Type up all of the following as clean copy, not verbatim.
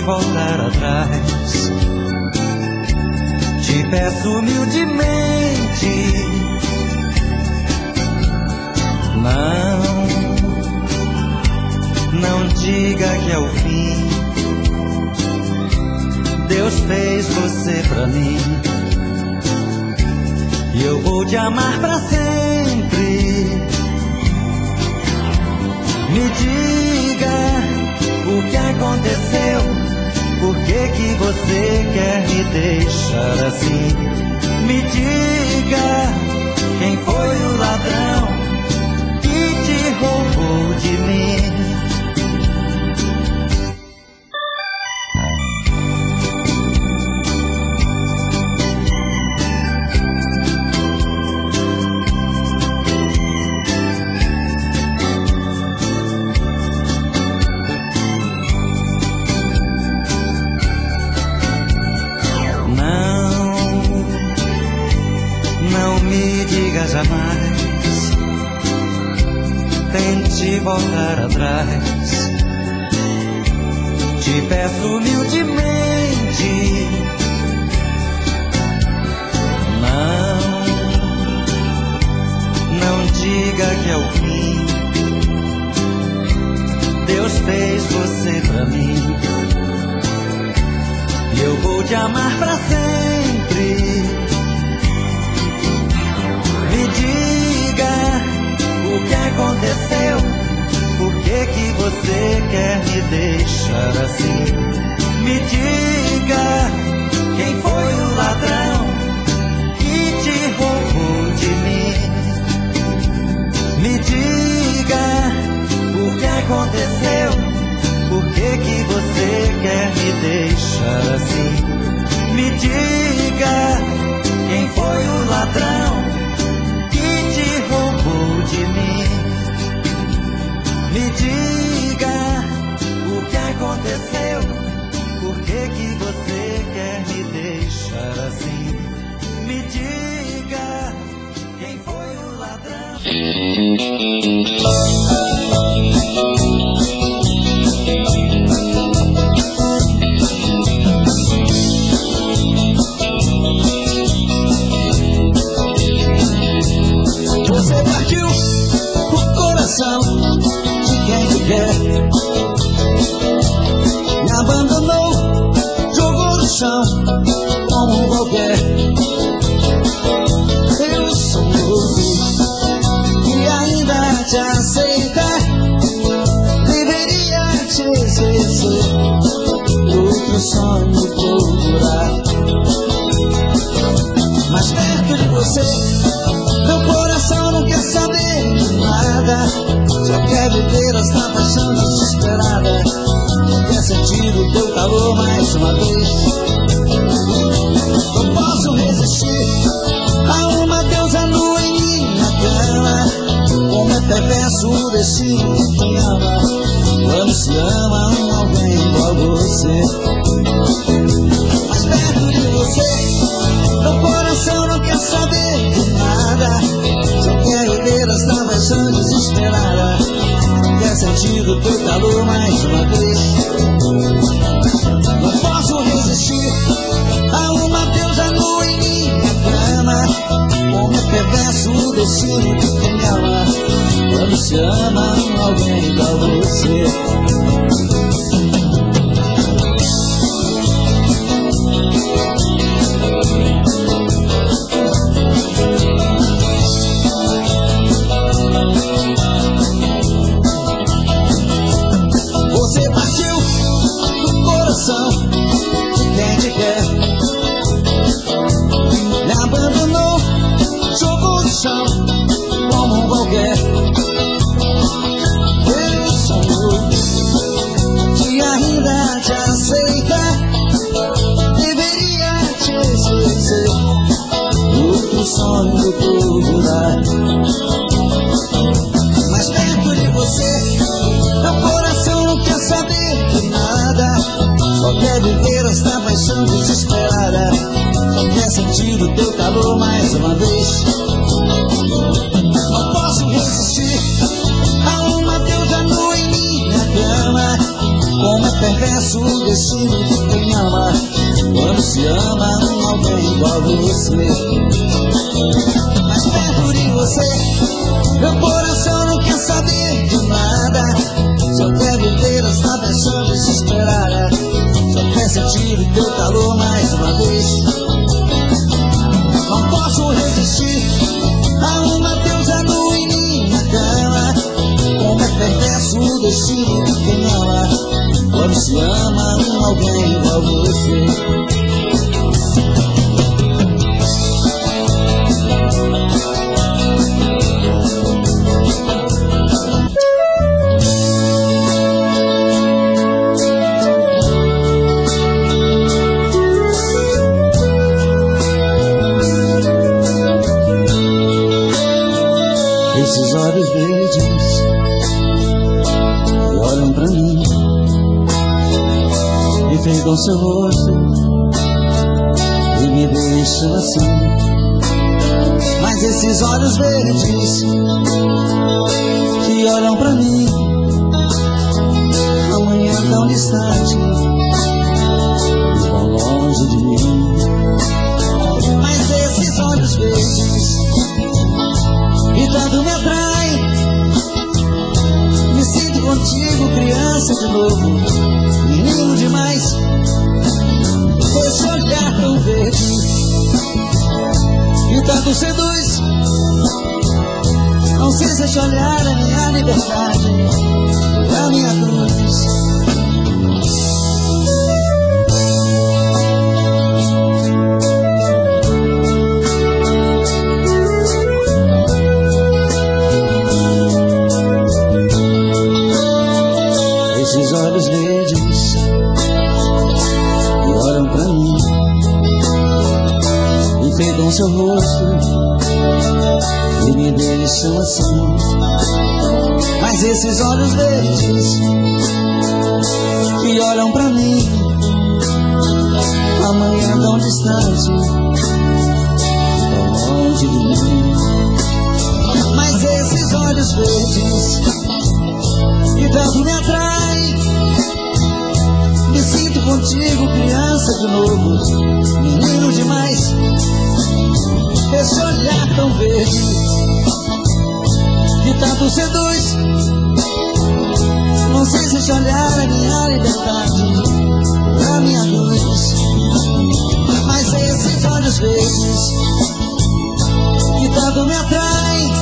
voltar atrás. Te peço humildemente, não diga que é o fim. Deus fez você pra mim e eu vou te amar pra sempre. Me diga o que aconteceu, por que você quer me deixar assim? Me diga quem foi o ladrão que te roubou de mim. Jamais tente voltar atrás. Te peço humildemente, não diga que é o fim. Deus fez você pra mim e eu vou te amar pra sempre. Me diga o que aconteceu, por que você quer me deixar assim? Me diga quem foi o ladrão que te roubou de mim. Me diga o que aconteceu, por que você quer me deixar assim? Me diga quem foi o ladrão roubou de mim. Me diga o que aconteceu, por que você quer me deixar assim? Me diga quem foi o ladrão. Você partiu o coração de quem te quer, me abandonou, jogou no chão como um qualquer. Eu sou outro que ainda te aceita, deveria te esquecer, outro sonho procurar. Mas perto de você meu coração não quer saber de nada, só quer viver esta paixão desesperada, quer sentir o teu calor mais uma vez. Não posso resistir a uma deusa nua em minha cama, como é perverso o destino de quem ama, quando se ama alguém igual você. Mas perto de você meu coração não quer saber de nada, só quer viver esta paixão desesperada, quer sentir o teu calor mais uma vez. Não posso resistir a uma deusa nua em minha cama, como é perverso o destino de quem ama, quando se ama alguém igual você. Você partiu do coração de quem te quer, me abandonou, jogou no chão como um qualquer. Eu sou outro que ainda te aceita, deveria te esquecer, outro sonho procurar. Mas perto de você meu coração não quer saber de nada, só quer viver esta paixão desesperada, só quer sentir o teu calor mais uma vez. Não posso resistir a uma deusa nua em minha cama, como é perverso destino de quem ama, quando se ama alguém igual você. Mas perto de você, meu coração não quer saber de nada. Só quer viver essa paixão desesperada. Só quer sentir o teu calor mais uma vez. Não posso resistir a uma deusa nua em minha cama. Como é perverso o destino de quem ama, quando se ama alguém igual você. Esses olhos verdes que olham pra mim, enfeitam seu rosto e me deixam assim. Mas esses olhos verdes que olham pra mim, amanhã tão distante e tão longe de mim. Mas esses olhos verdes que tanto me atrai, me sinto contigo, criança de novo, menino demais. Esse olhar tão verde que tanto seduz, não sei se esse olhar é minha liberdade, é a minha cruz. Esses olhos verdes que olham pra mim, enfeitam seu rosto e me deixam assim. Mas esses olhos verdes que olham pra mim, amanhã tão distante, tão longe de mim. Mas esses olhos verdes que tanto me atrai, me sinto contigo, criança de novo, menino demais. Esse olhar tão verde que tanto seduz, não sei se esse olhar é minha liberdade, é a minha luz. Mas esses olhos verdes que tanto me atrai,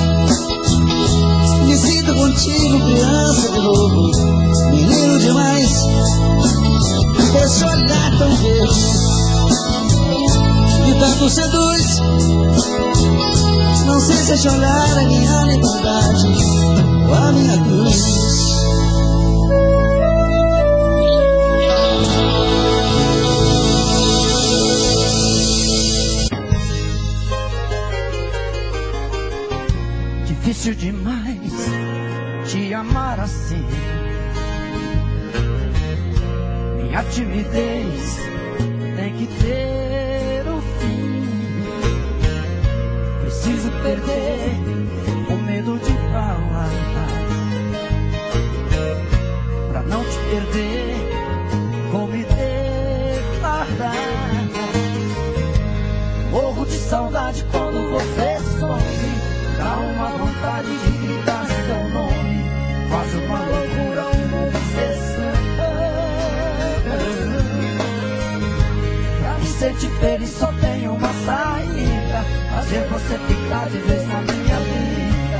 me sinto contigo, criança de novo, menino demais. Esse olhar tão verde que tanto seduz, não sei se esse olhar é minha liberdade ou a minha cruz. Difícil demais te amar assim. Minha timidez tem que ter um fim. Preciso perder o medo de falar, pra não te perder, vou me declarar. Morro de saudade quando você some, dá uma vontade de gritar seu nome, quase uma loucura, uma obsessão. Pra me sentir feliz só tem uma saída, fazer você ficar de vez na minha vida.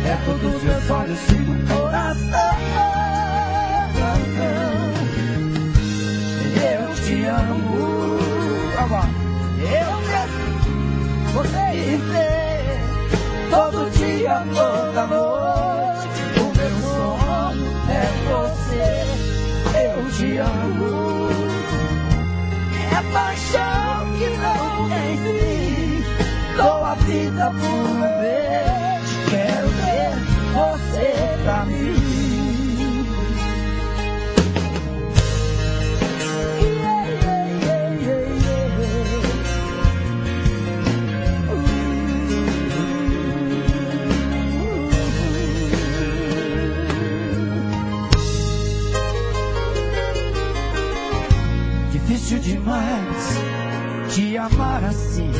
Perto dos meus olhos sigo o coração. Eu te amo, eu quero você viver todo dia, toda noite. O meu sonho é você. Eu te amo. É paixão que não tem fim. Dou a vida por um beijo. Quero ver você pra mim. difícil demais te amar assim.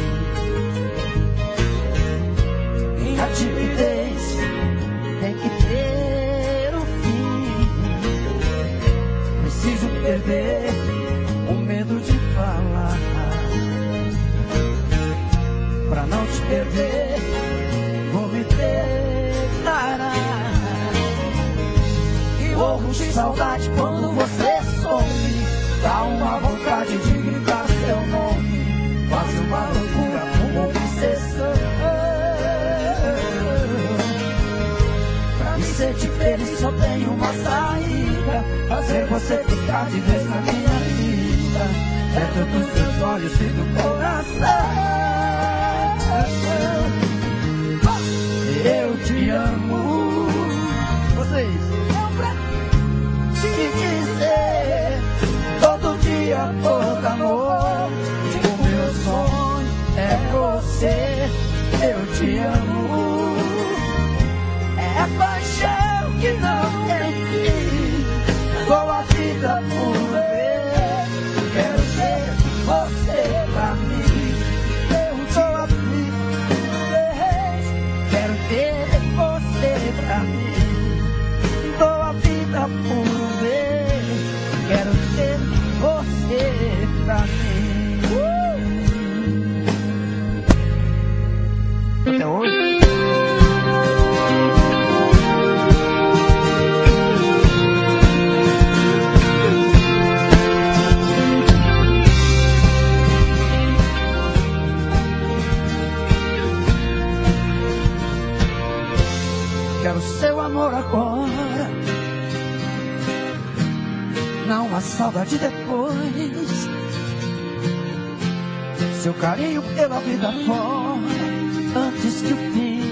A timidez tem que ter um fim. Preciso perder o medo de falar, pra não te perder vou me declarar. E morro de saudade quando você some. Dá uma vontade de gritar seu nome, quase uma loucura, uma obsessão. Pra me sentir feliz só tenho uma saída: fazer você ficar de vez na minha vida, dentro dos seus olhos e do coração. Eu te amo. Vocês te dizer todo dia, todo amor. O meu sonho é você. Eu te amo. É paixão que não tem fim. Dou a vida por ver. Quero ter você pra mim. Eu dou a vida por ver. Quero ter você pra mim. Dou a vida por ver. Quero ter você pra mim. Até hoje. Quero seu amor agora, não há saudade depois. Seu carinho pela vida fora, antes que o fim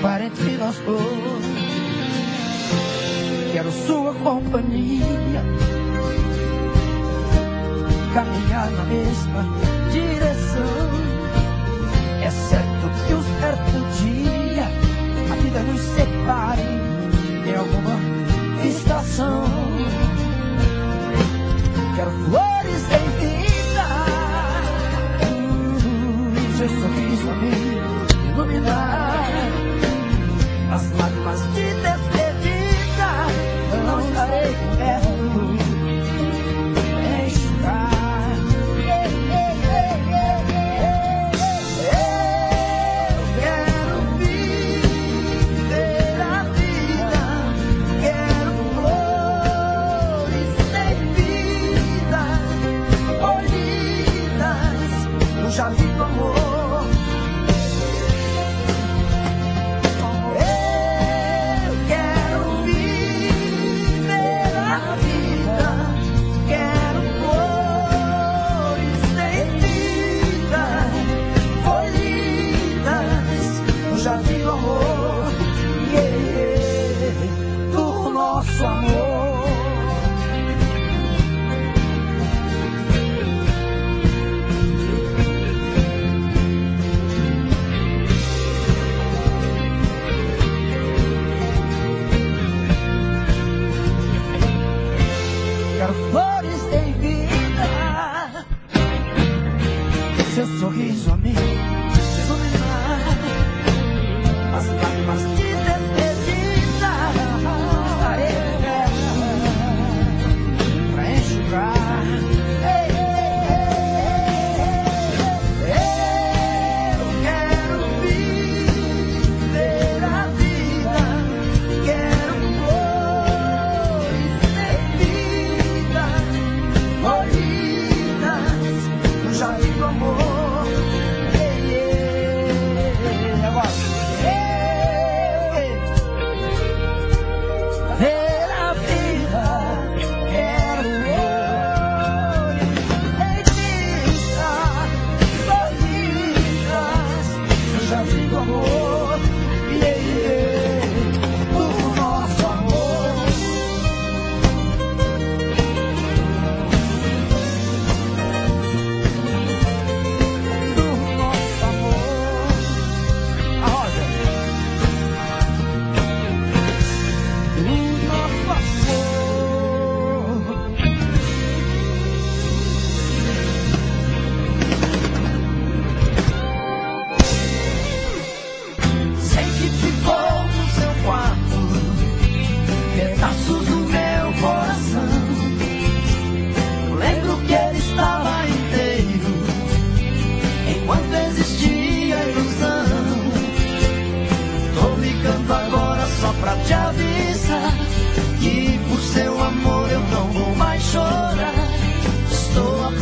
pare entre nós dois. Quero sua companhia, caminhar na mesma direção. É certo que um certo dia a vida nos separe em alguma estação. Quero flores em vida, seu sorriso a me iluminar. As lágrimas de despedida eu não estarei perto de enxugar. Já vi do amor. Eu quero viver a vida. Quero flores sem vida, colhidas no jardim do amor, do nosso amor. Quero flores em vida, seu sorriso a me iluminar. As lágrimas de despedida estarei pra enxugar. Eu quero viver a vida. Quero flores sem vida, colhidas no jardim do amor.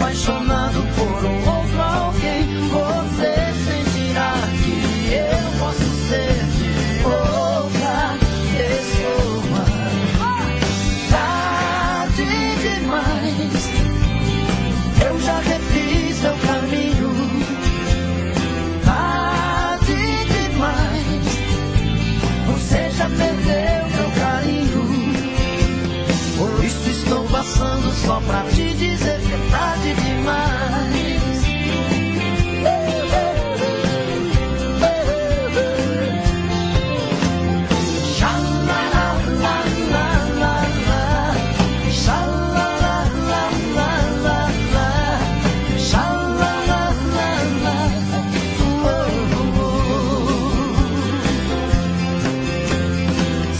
apaixonado por um outro alguém, você sentirá que eu posso ser de outra pessoa. Tarde demais, eu já refiz meu caminho. Tarde demais, você já perdeu meu carinho. Por isso estou passando só pra te dizer que é tarde demais.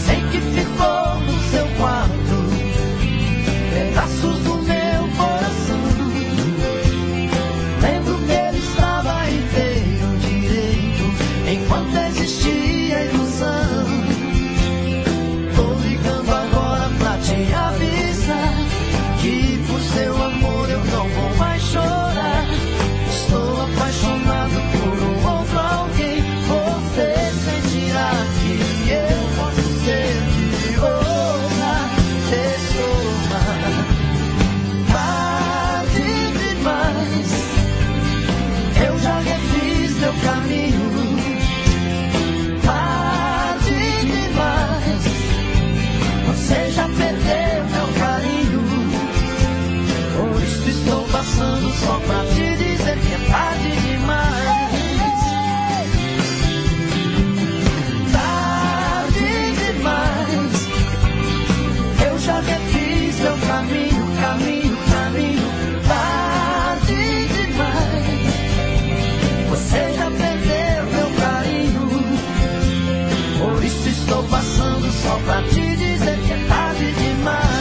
Sei que ficou no seu quarto pedaços do meu coração. Lembro que ele estava inteiro direito enquanto existia ilusão. Tô ligando agora pra te avisar que por seu amor eu não vou mais chorar. Estou apaixonado por um outro alguém. Você sentirá que eu posso ser de outra pessoa. Tarde demais, eu já refiz meu caminho. Tarde demais, você já perdeu meu carinho. Por isso estou passando só pra te dizer que é tarde demais. Tarde demais, eu já refiz meu caminho, caminho, caminho. Tarde demais, você já perdeu meu carinho. Por isso estou passando só pra te dizer que é tarde demais.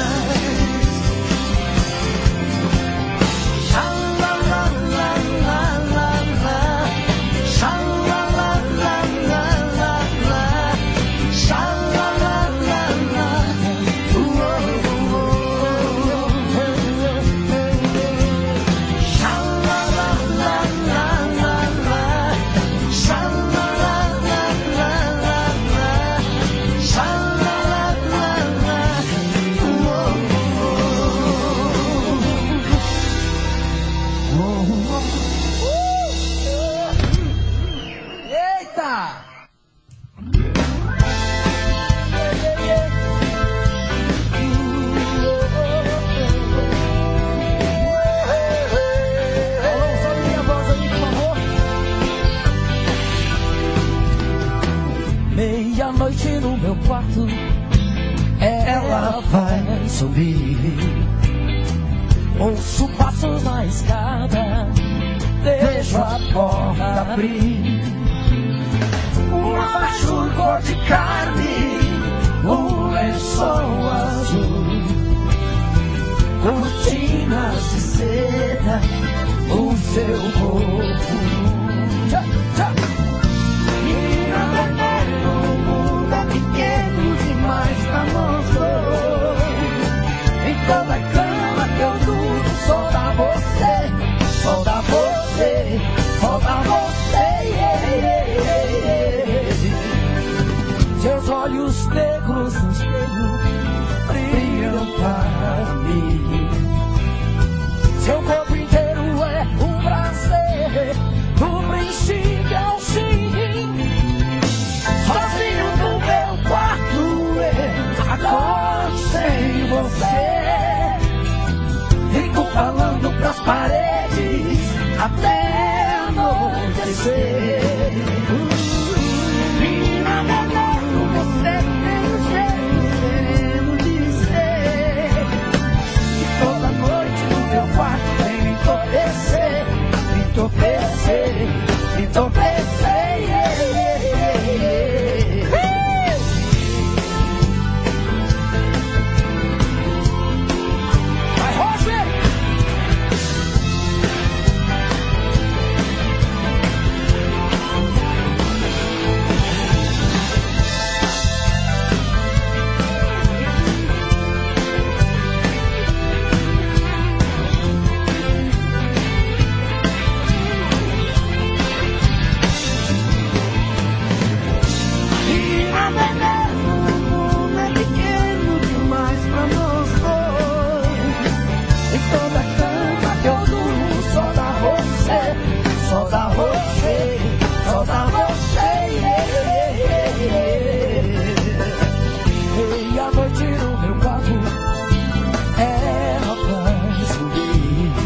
Eita! Alô, sobe minha voz aí, por favor. Meia-noite no meu quarto, ela vai subir. Ouço passos na escada, deixo a porta abrir. Uma baixo cor de carne, um lençol azul, cortinas de seda, o seu corpo. Minha veneno, o mundo é pequeno demais pra nós dois. Em toda cama que eu durmo, só dá você, só dá você, só dá você. Seus olhos negros no espelho brilham para mim. Seu corpo inteiro é um prazer, do princípio ao fim. Sozinho no meu quarto, agora sem você. Fico falando pras paredes até anoitecer. Você tem um jeito sereno de ser. E toda noite no meu quarto vem me entorpecer, me entorpecer, me entorpecer. Vai, Roger!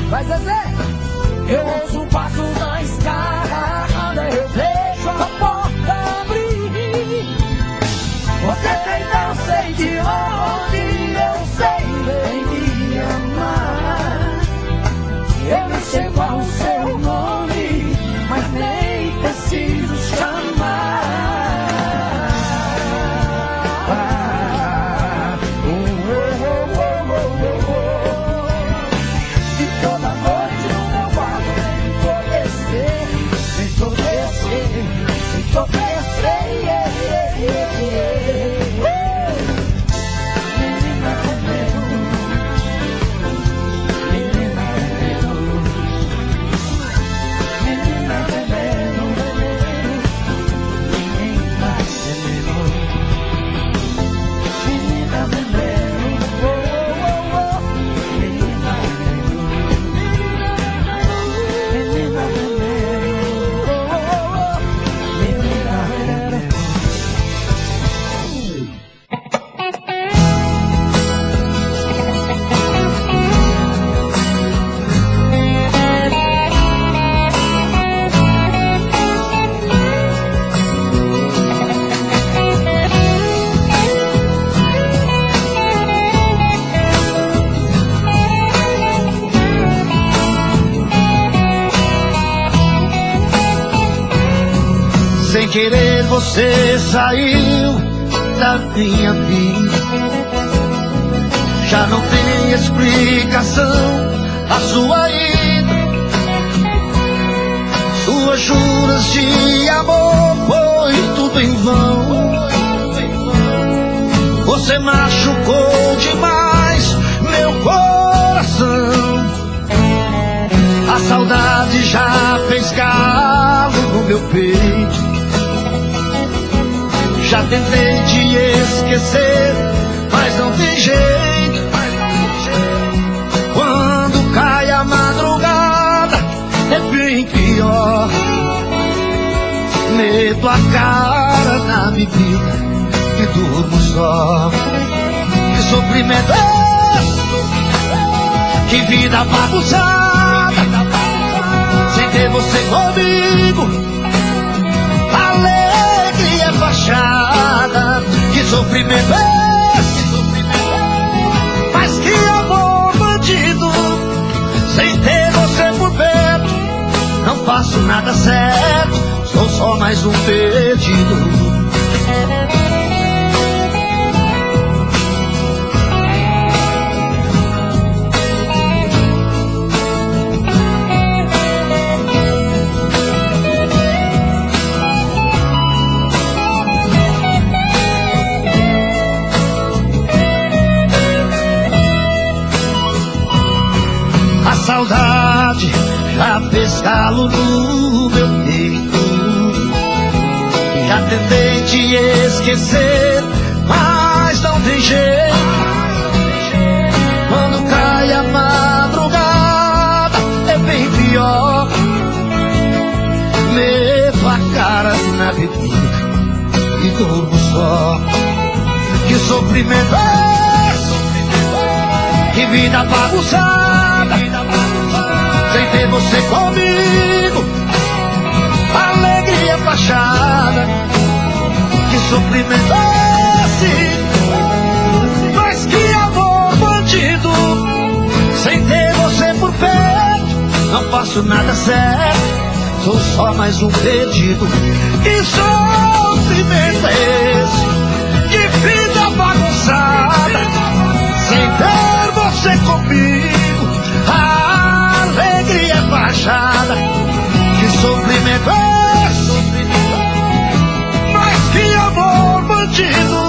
Vai, Zezé! Eu ouço o passo da escada, eu vejo a porta abrir. Você tem não sei de onde, eu sei bem me amar. Eu nem sei qual o seu nome, mas nem preciso chamar. E toda noite o meu quarto vem enlouquecer, vem enlouquecer, vem enlouquecer, yeah, yeah, yeah, yeah. Menina veneno, menina veneno, menina veneno, menina veneno, menina veneno, oh, oh, oh, menina veneno, menina veneno, oh, oh, oh, menina veneno. Sem querer você saiu da minha vida. Já não tem explicação a sua ida. Suas juras de amor foi tudo em vão. Você machucou demais meu coração. A saudade já fez calo no meu peito. Já tentei te esquecer, mas não tem jeito. Quando cai a madrugada é bem pior. Meto a cara na bebida e durmo só. Que sofrimento é esse? Que vida bagunçada. Sem ter você comigo, alegria fachada. Que sofrimento é esse? Mas que amor bandido. Sem ter você por perto, não faço nada certo. Sou só mais um perdido. Saudade já fez calo no meu peito. Já tentei te esquecer, mas não tem jeito. Quando cai a madrugada é bem pior. Meto a cara na bebida e durmo só. Que sofrimento é esse? Que vida bagunçada. Sem ter você comigo, alegria fachada. Que sofrimento é esse? Mas que amor bandido. Sem ter você por perto, não faço nada certo. Sou só mais um perdido. Que sofrimento é esse? Que vida bagunçada. Sem ter você comigo, alegria fachada. Que sofrimento é esse? Mas que amor bandido.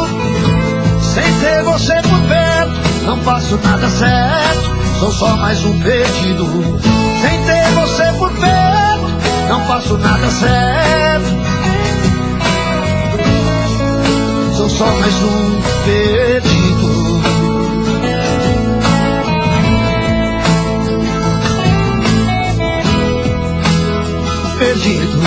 Sem ter você por perto, não faço nada certo. Sou só mais um perdido. Sem ter você por perto, não faço nada certo. Sou só mais um perdido. Perdido.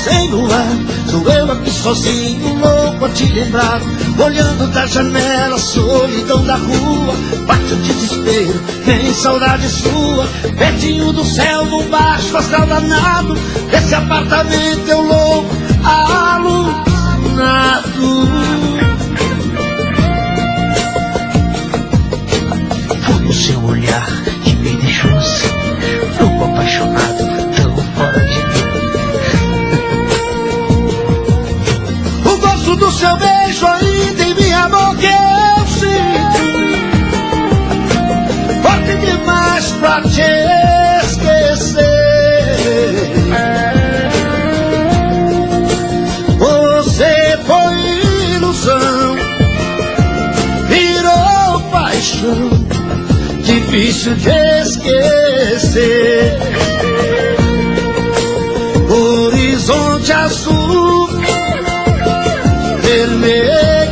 sem luar. Sou eu aqui sozinho, louco a te lembrar. Olhando da janela, a solidão da rua. Bate o desespero, vem saudade sua. Pertinho do céu, num baixo astral danado. Esse apartamento eu louco, alucinado. Foi o seu olhar que me deixou assim, louco, apaixonado, tão fora de mim. O gosto do seu beijo ainda em minha boca eu sinto. Forte demais pra te esquecer. Você foi ilusão, virou paixão, difícil de esquecer. Horizonte azul, vermelho,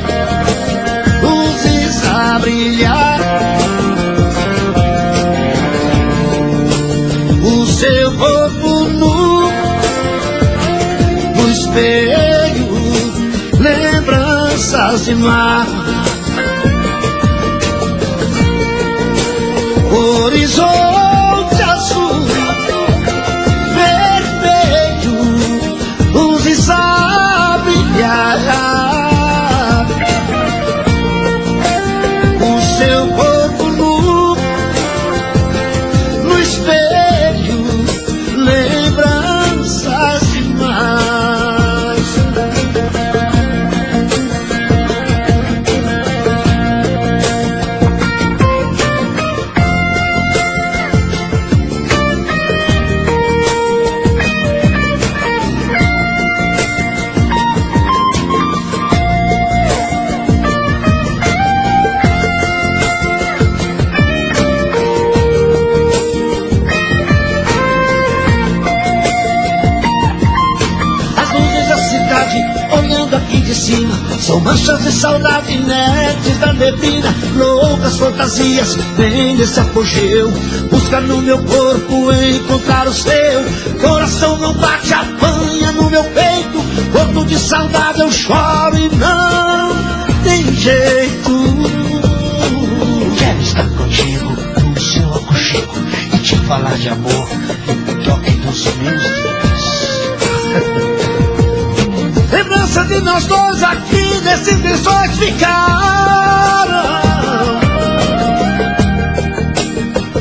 luzes a brilhar. O seu corpo nu, no espelho, lembranças de mar. Horizonte azul, vermelho, luzes a brilhar. O seu corpo nu, no espelho, lembranças demais. Olhando aqui de cima, são manchas de saudade inertes da neblina. Loucas fantasias, vem nesse apogeu. Busca no meu corpo encontrar o seu. Coração não bate, apanha no meu peito. Corpo de saudade eu choro e não tem jeito. Quero estar contigo no seu aconchego e te falar de amor no toque dos meus dedos. Lembrança de nós dois aqui nesses lençóis ficaram.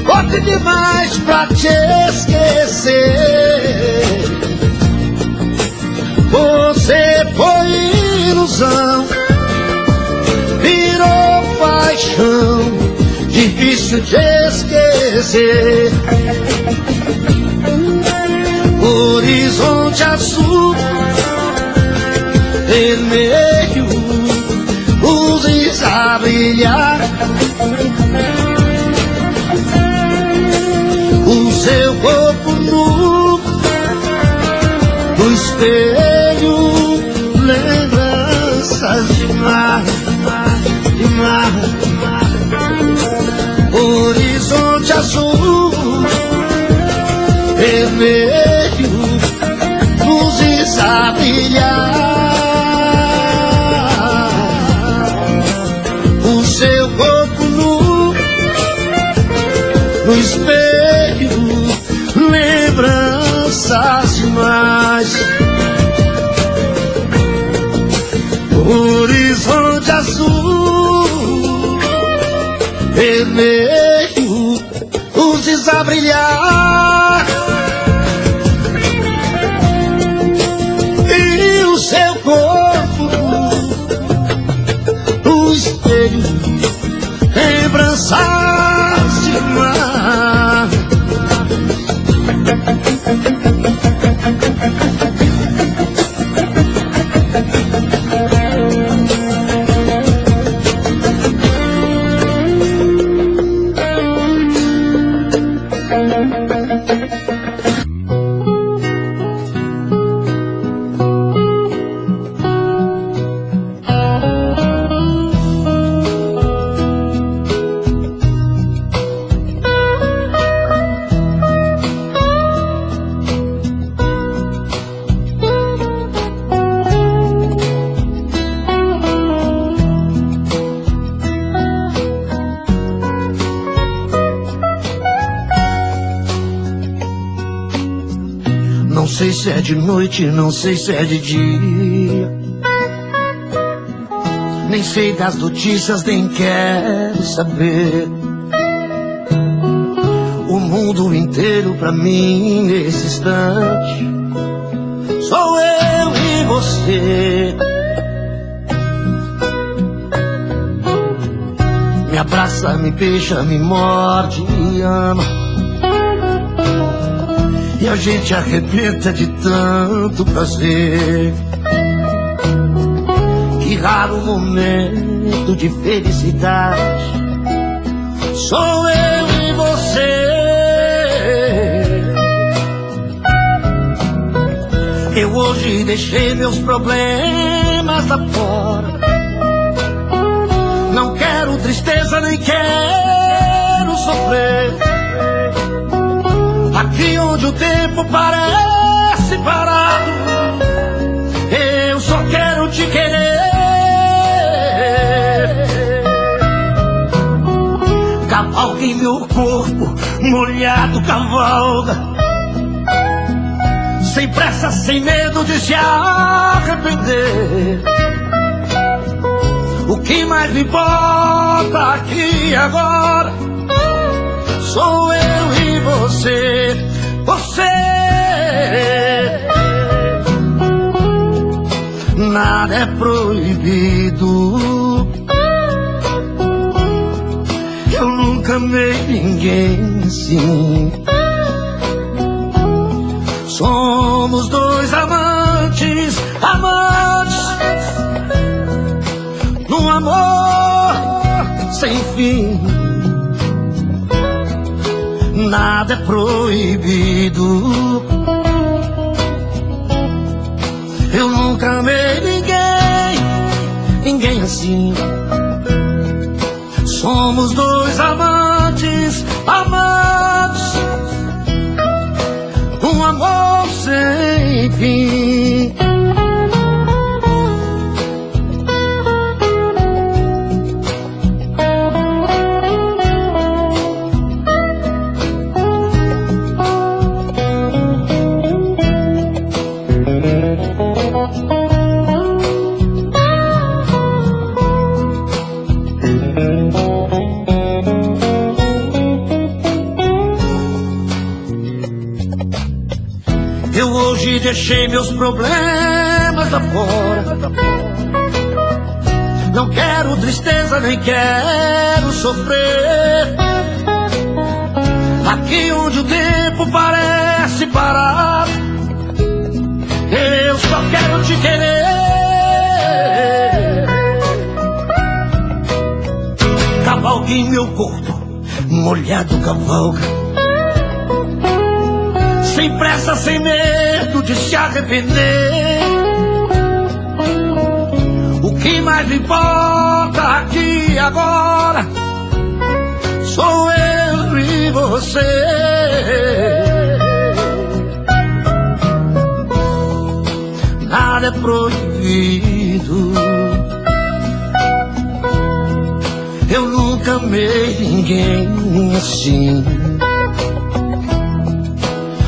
Forte demais pra te esquecer. Você foi ilusão, virou paixão, difícil de esquecer. Horizonte azul, vermelho, luzes a brilhar. O seu corpo nu, no espelho, lembranças de mar, de mar. Horizonte azul, vermelho, luzes a brilhar. Seu corpo nu, no espelho, lembranças demais. Horizonte azul, vermelho, luzes a brilhar. E o seu corpo no espelho, lembranças de mar. se é de noite, não sei se é de dia. Nem sei das notícias, nem quero saber. O mundo inteiro pra mim nesse instante sou eu e você. Me abraça, me beija, me morde e ama. E a gente arrebenta de tanto prazer. Que raro momento de felicidade sou eu e você. Eu hoje deixei meus problemas lá fora. Não quero tristeza, nem quero sofrer. Aqui onde o tempo parece parado, eu só quero te querer. Cavalga em meu corpo, molhado cavalga, sem pressa, sem medo de se arrepender. O que mais me importa aqui agora sou eu e você, você. Nada é proibido. Eu nunca amei ninguém assim. Somos dois amantes, amantes, num amor sem fim. Nada é proibido. Eu nunca amei ninguém, ninguém assim. Somos dois amantes, amantes, um amor sem fim. Eu hoje deixei meus problemas lá fora. Não quero tristeza, nem quero sofrer. Aqui onde o tempo parece parar, eu só quero te querer. Cavalga em meu corpo, molhado cavalga, sem pressa, sem medo de se arrepender. O que mais me importa aqui agora sou eu e você. Nada é proibido. Eu nunca amei ninguém assim.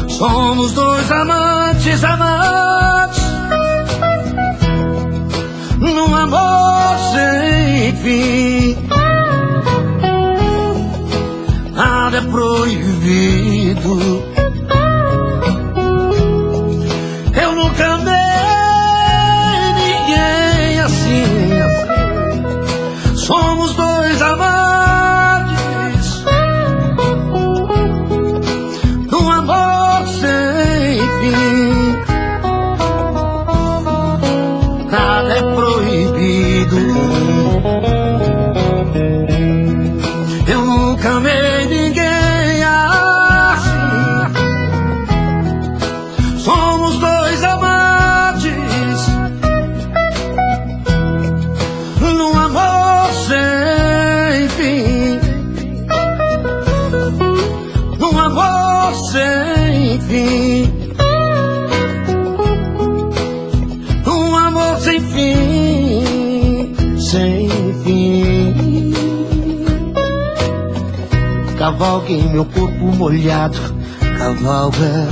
Somos dois amantes, amantes, num amor sem fim. Nada é proibido. Eu nunca amei ninguém assim. Somos dois amantes, num amor sem fim. Nada é proibido. Eu nunca amei ninguém assim. Somos dois amantes, num amor sem fim. Num amor sem fim. Um amor sem fim, sem fim. Cavalga em meu corpo molhado, cavalga,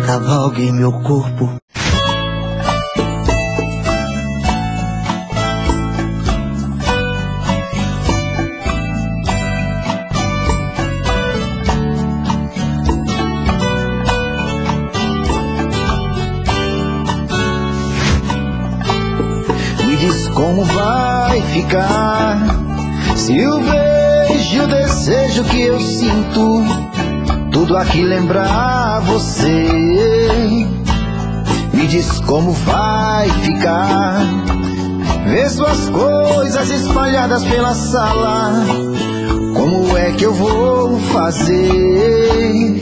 cavalga em meu corpo. Me diz como vai ficar se o beijo e o desejo que eu sinto tudo aqui lembrar você. Me diz como vai ficar ver suas coisas espalhadas pela sala. Como é que eu vou fazer?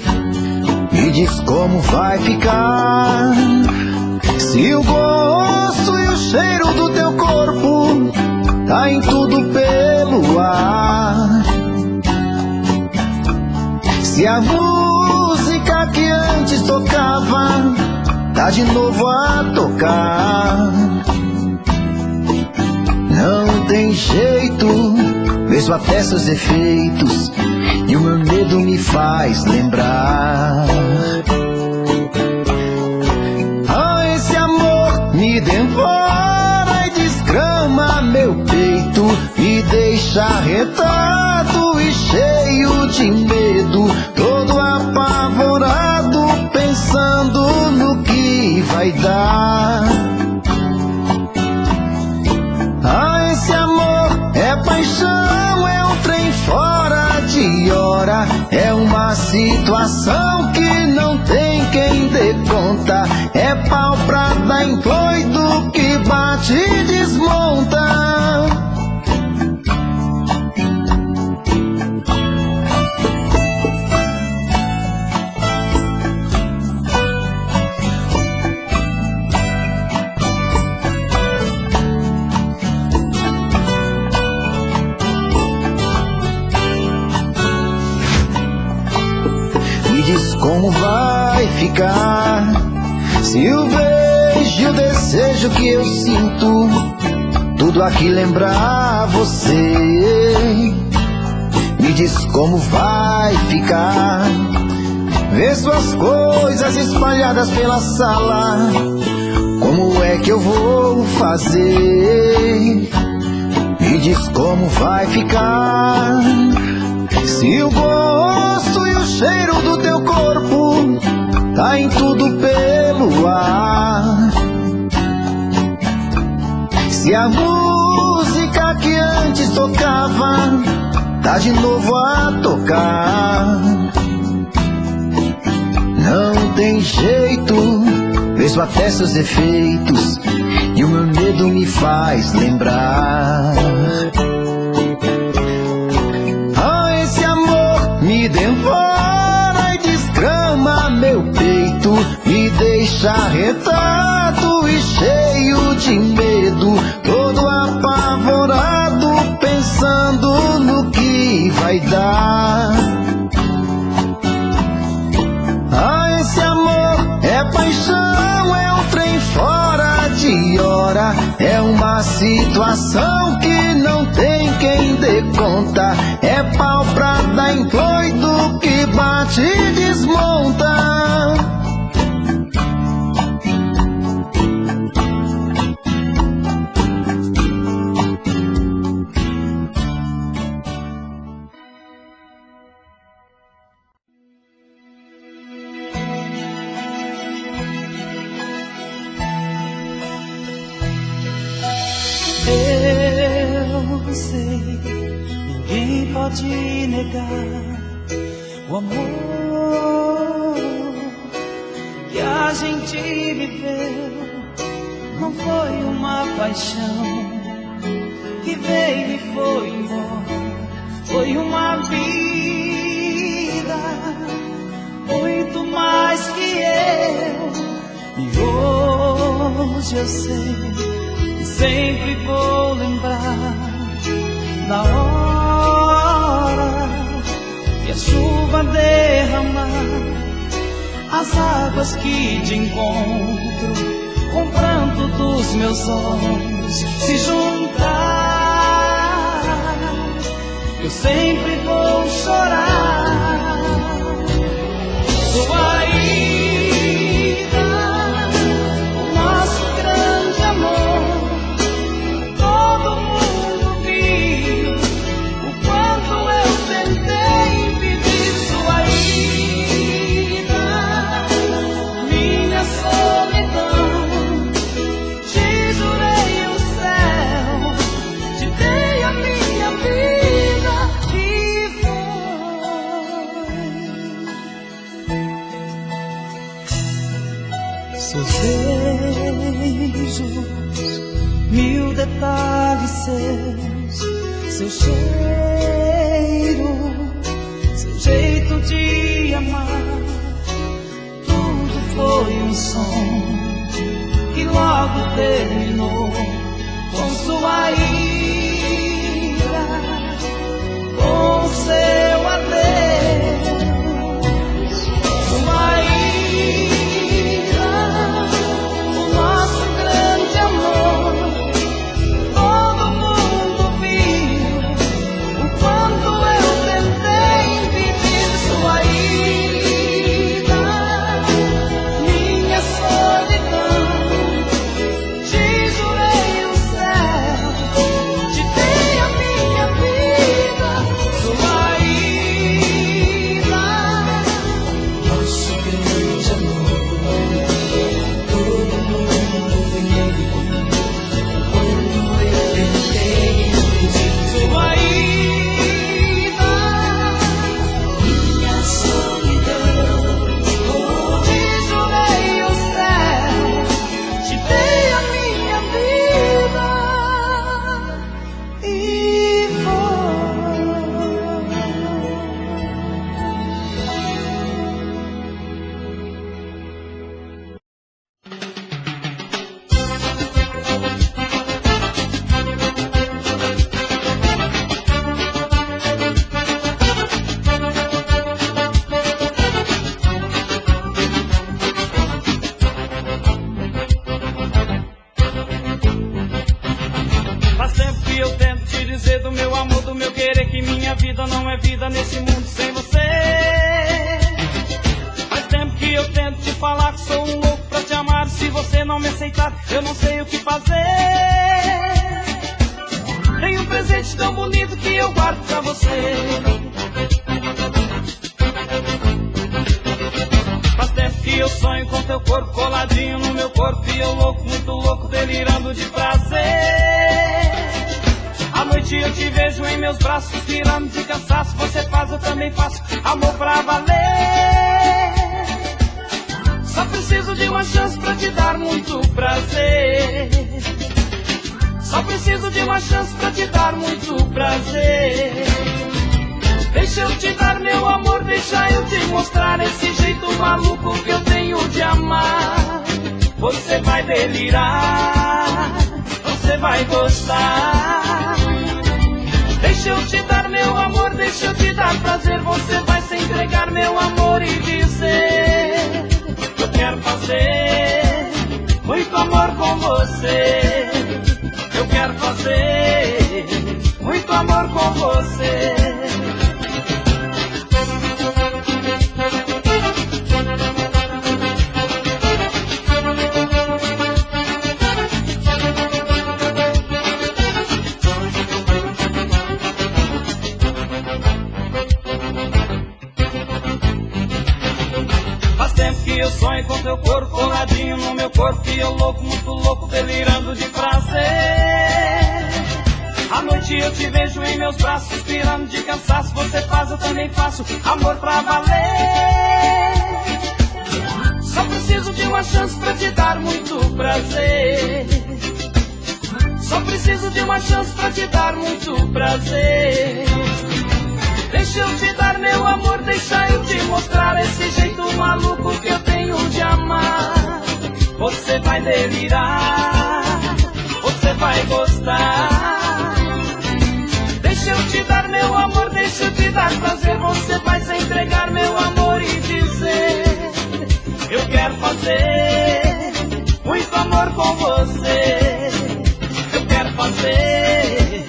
Me diz como vai ficar se o gosto e o cheiro do teu corpo tá em tudo pelo ar. Se a música que antes tocava tá de novo a tocar. Não tem jeito, mesmo até seus efeitos, e o meu medo me faz lembrar. Ah, esse amor me devora e desgrama meu peito, me deixa arretado e cheio de medo, todo apavorado, pensando no que vai dar. Ah, esse amor é paixão, é um trem fora de hora, é uma situação que não tem quem dê conta, é pau pra dar em doido que bate e desmonta. Como vai ficar se o beijo e o desejo que eu sinto tudo aqui lembrar você? Me diz como vai ficar ver suas coisas espalhadas pela sala. Como é que eu vou fazer? Me diz como vai ficar se o gosto e o cheiro do teu corpo tá em tudo pelo ar. Se a música que antes tocava tá de novo a tocar. Não tem jeito, mesmo até seus defeitos, e o meu medo me faz lembrar. Me devora e desgrama meu peito, me deixa arretado e cheio de medo, todo apavorado, pensando no que vai dar. Ah, esse amor é paixão, é um trem fora de hora, é uma situação que não tem quem dê conta, é pau pra dar em doido que bate e desmonta. Eu sei, ninguém pode negar o amor que a gente viveu. Não foi uma paixão que veio e foi embora, foi uma vida muito mais que eu. E hoje eu sei, sempre vou lembrar da hora que a chuva derramar, as águas que de encontro com o pranto dos meus olhos se juntar. Eu sempre vou chorar sua ida, o nosso grande amor. Todo mundo viu o quanto eu tentei impedir sua ida, minha solidão. Te jurei o céu, te dei a minha vida e foi. Seus beijos, mil detalhes seus, seu cheiro, seu jeito de amar, tudo foi um som que logo terminou com sua ira, com seu adeus, sua ira, o nosso grande amor. Todo mundo viu o quanto eu tentei impedir sua ida, minha solidão. Te jurei o céu, te dei a minha vida, sua ida, nosso grande amor. Todo mundo viu quando eu tentei impedir sua ida, minha solidão. Te jurei o céu, te dei a minha vida e faz tempo que eu tento te dizer do meu amor, do meu querer, que minha vida não é vida nesse mundo sem você. Faz tempo que eu tento te falar que sou um louco pra te amar. Se você não me aceitar, eu não sei o que fazer. Tem um presente tão bonito que eu guardo pra você. Faz tempo que eu sonho com teu corpo coladinho no meu corpo, e eu louco, muito louco, delirando de prazer. À noite eu te vejo em meus braços, suspirando de cansaço. Você faz, eu também faço, amor pra valer. Só preciso de uma chance pra te dar muito prazer. Só preciso de uma chance pra te dar muito prazer. Deixa eu te dar meu amor, deixa eu te mostrar esse jeito maluco que eu tenho de amar. Você vai delirar, você vai gostar. Deixa eu te dar meu amor, deixa eu te dar prazer. Você vai se entregar meu amor e dizer: eu quero fazer muito amor com você. Eu quero fazer muito amor com você. Faz tempo que eu sonho com teu corpo coladinho no meu corpo, e eu louco, muito louco, delirando de prazer. À noite eu te vejo em meus braços, suspirando de cansaço. Você faz, eu também faço, amor pra valer. Só preciso de uma chance pra te dar muito prazer. Só preciso de uma chance pra te dar muito prazer. Deixa eu te dar meu amor, deixa eu te mostrar esse jeito maluco que eu tenho de amar. Você vai delirar, você vai gostar. Deixa eu te dar meu amor, deixa eu te dar prazer. Você vai se entregar meu amor e dizer: eu quero fazer muito amor com você. Eu quero fazer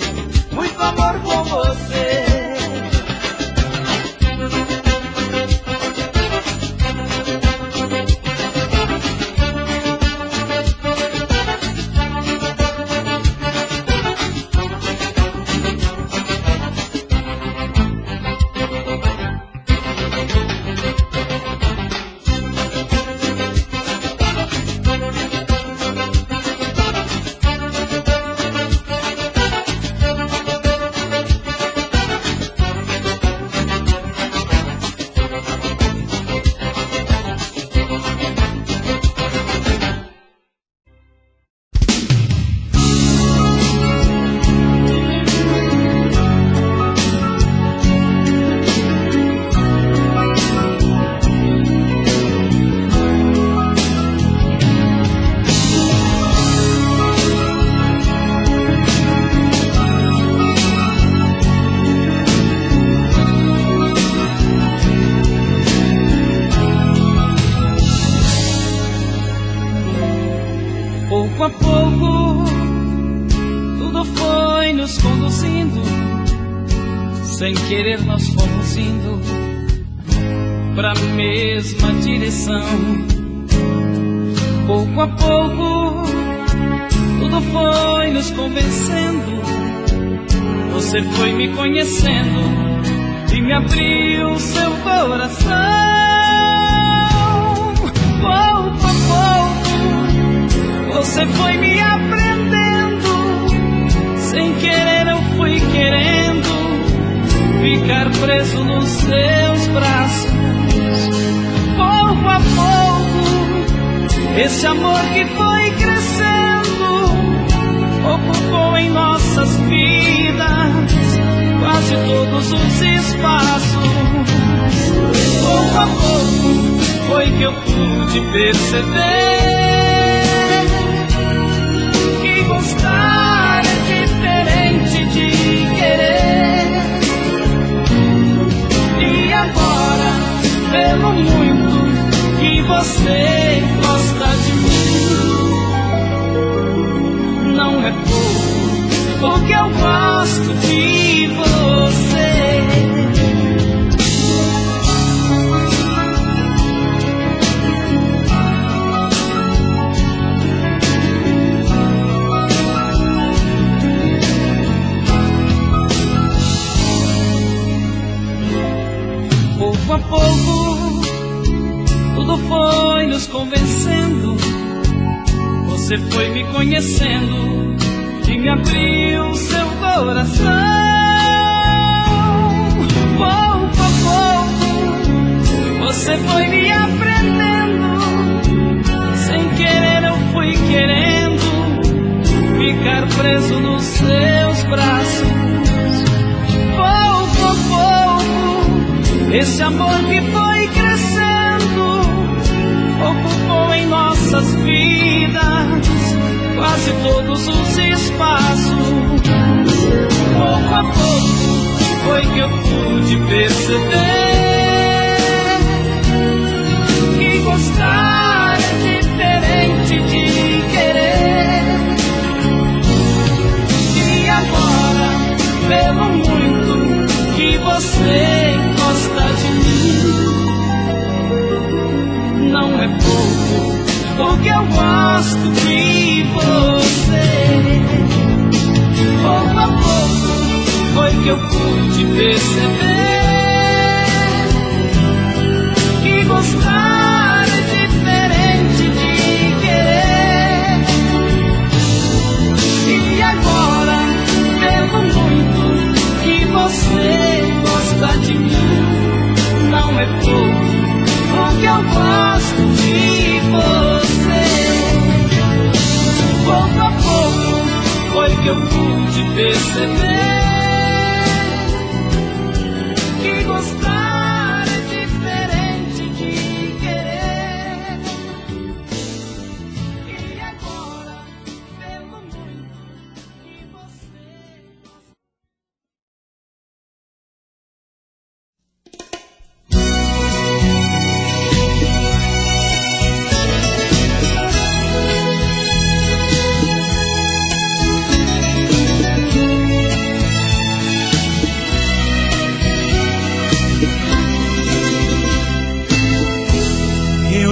muito amor com você. pouco, tudo foi nos conduzindo, sem querer nós fomos indo pra mesma direção. Pouco a pouco, tudo foi nos convencendo. Você foi me conhecendo e me abriu seu coração. Pouco a pouco, você foi me aprendendo. Sem querer eu fui querendo ficar preso nos seus braços. Pouco a pouco, esse amor que foi crescendo ocupou em nossas vidas quase todos os espaços. Pouco a pouco foi que eu pude perceber que gostar é diferente de querer. E agora, pelo muito que você gosta de mim, não é pouco o que eu gosto de você. Pouco a pouco, tudo foi nos convencendo. Você foi me conhecendo e me abriu seu coração. Pouco a pouco, você foi me aprendendo. Sem querer eu fui querendo ficar preso nos seus braços. Pouco a pouco, esse amor que foi crescendo ocupou em nossas vidas quase todos os espaços. Pouco a pouco foi que eu pude perceber que gostar é diferente de querer. E agora, pelo muito que você gosta de mim, não é pouco o que eu gosto de você. Pouco a pouco foi que eu pude perceber que gostar é diferente de querer. E agora, pelo muito que você gosta de mim, não é pouco o que eu gosto de você. Pouco a pouco foi que eu pude perceber que gostar é diferente de querer. E agora, pelo muito que você gosta.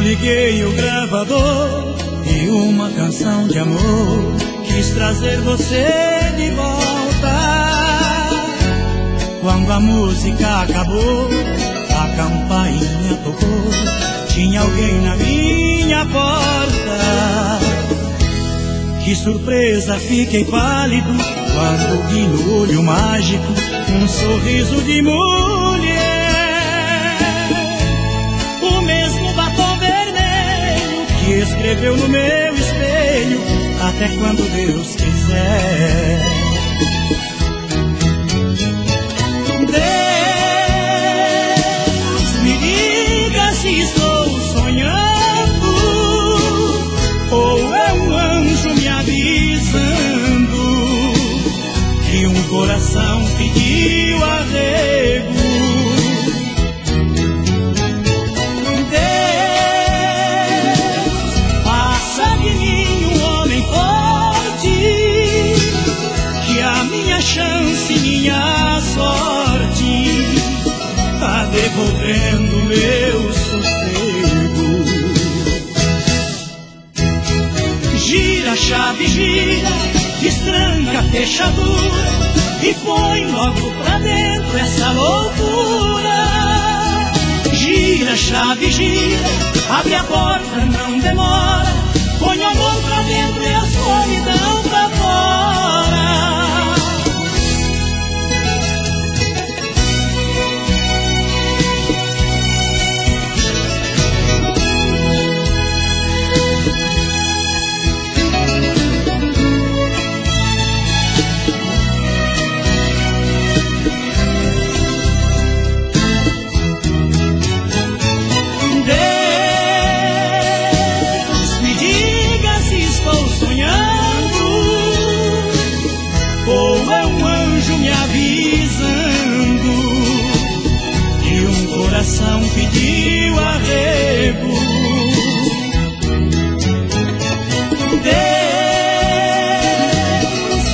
Liguei o gravador e uma canção de amor quis trazer você de volta. Quando a música acabou, a campainha tocou, tinha alguém na minha porta. Que surpresa, fiquei pálido quando vi no olho mágico um sorriso de mulher. O mesmo batom vermelho que escreveu no meu espelho até quando Deus quiser. Deus, me diga se estou sonhando ou é um anjo me avisando que um coração pediu arrego. Deus, faça de mim um homem forte devolvendo meu sossego. Gira a chave, gira, destranca a fechadura e põe logo pra dentro essa loucura. Gira a chave, gira, abre a porta, não demora, põe o amor pra dentro e a solidão pra fora. Pediu arrego. Deus,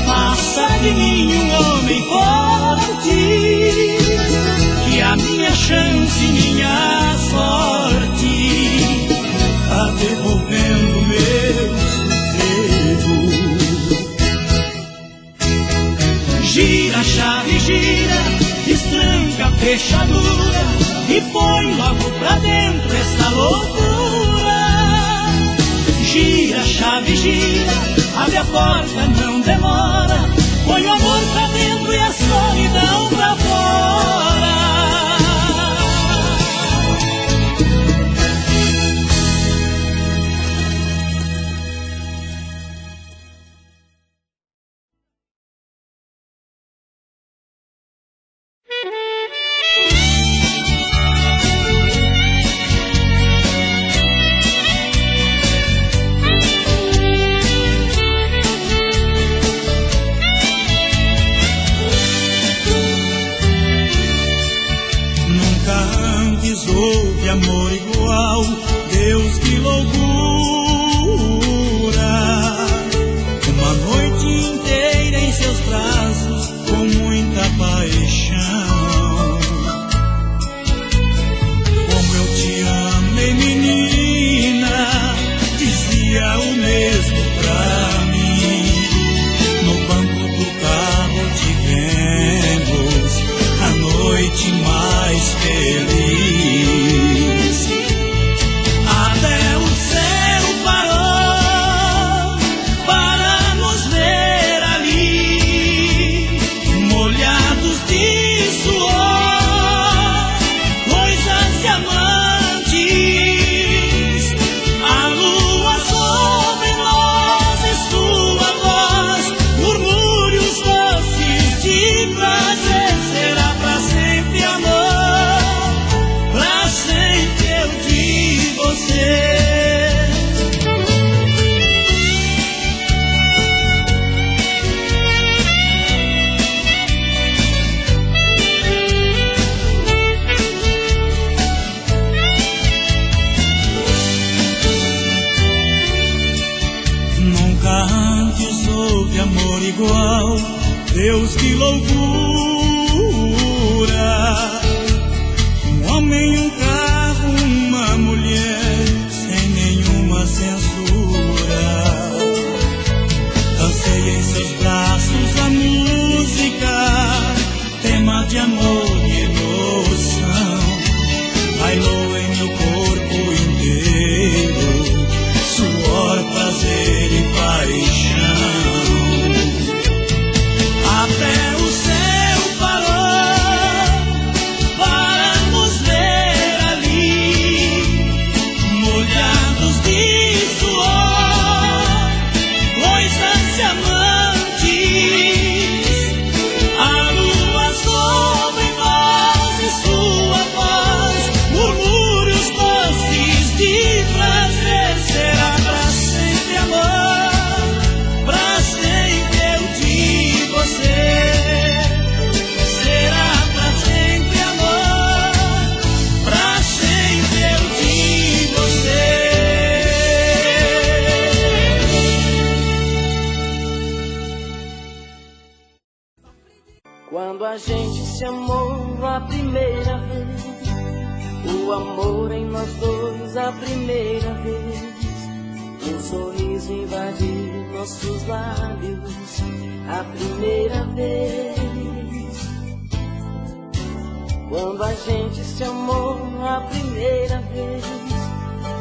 faça de mim um homem forte, que a minha chance, minha sorte, tá devolvendo meu sossego. Gira a chave, gira, destranca a fechadura e põe logo pra dentro essa loucura. Gira a chave, gira, abre a porta, não demora, põe o amor pra dentro e a solidão pra fora. Houve amor igual, Deus, que loucura. Uma noite inteira em seus braços, com muita paixão. Como eu te amei, menina, dizia o mesmo pra mim. No banco do carro tivemos a noite mais feliz. Igual, Deus, que loucura. Um homem, um carro, uma mulher, sem nenhuma censura. Dancei em seus braços a música, tema de amor e emoção. Bailou em meu corpo inteiro, suor, prazer e paixão. Até o céu parou para nos ver ali, molhados de suor, coisas de amantes. A lua sobre nós e sua voz, murmúrios doces de prazer. Será pra sempre amor, pra sempre eu digo você. Será pra sempre amor, pra sempre eu digo você. Quando a gente se amou a primeira vez, O amor em nós dois a primeira vez. Um sorriso invadir nossos lábios a primeira vez. Quando a gente se amou a primeira vez,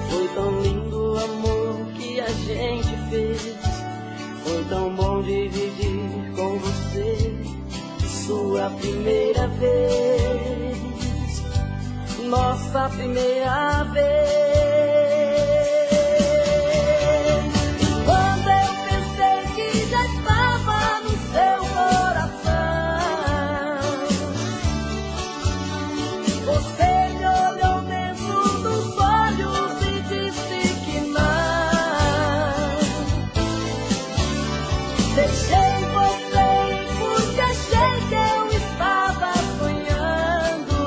foi tão lindo o amor que a gente fez. Foi tão bom dividir com você sua primeira vez. Nossa primeira vez. Quando eu pensei que já estava no seu coração, você me olhou dentro dos olhos e disse que não. Deixei você ir porque achei que eu estava sonhando.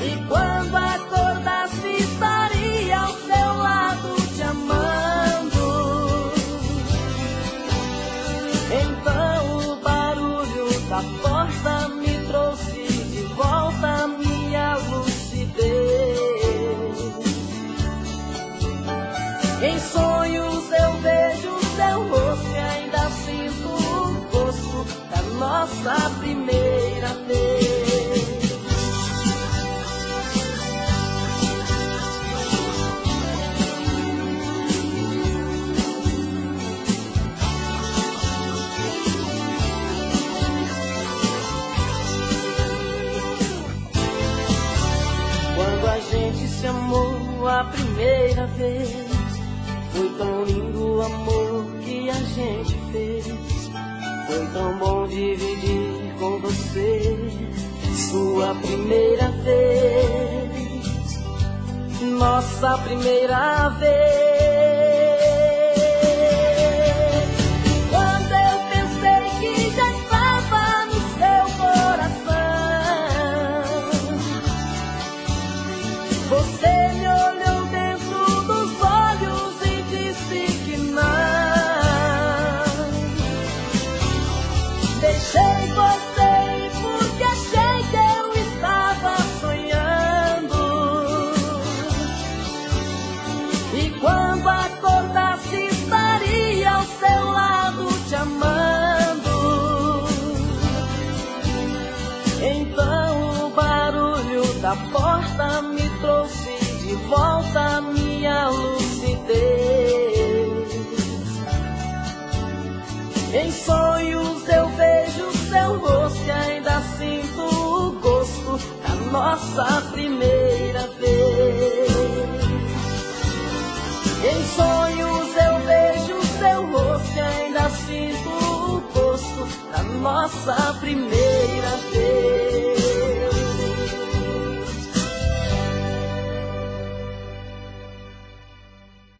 E quando acordasse estaria ao seu lado te amando. Então o barulho da porta me trouxe de volta a minha lucidez. Em sonhos eu vejo seu rosto e ainda sinto o gosto da nossa primeira vez. Quando a gente se amou a primeira vez, foi tão lindo o amor que a gente fez. Foi tão bom dividir com você sua primeira vez. Nossa primeira vez. Quando eu pensei que já estava no seu coração, você me olhou dentro dos olhos e disse que não. Deixei você ir porque achei que eu estava sonhando. E quando acordasse estaria ao seu lado te amando. Então o barulho da porta me trouxe de volta a minha lucidez. Em sonhos eu vejo seu rosto e ainda sinto o gosto da nossa primeira vez. Em sonhos eu vejo seu rosto e ainda sinto o gosto da nossa primeira vez.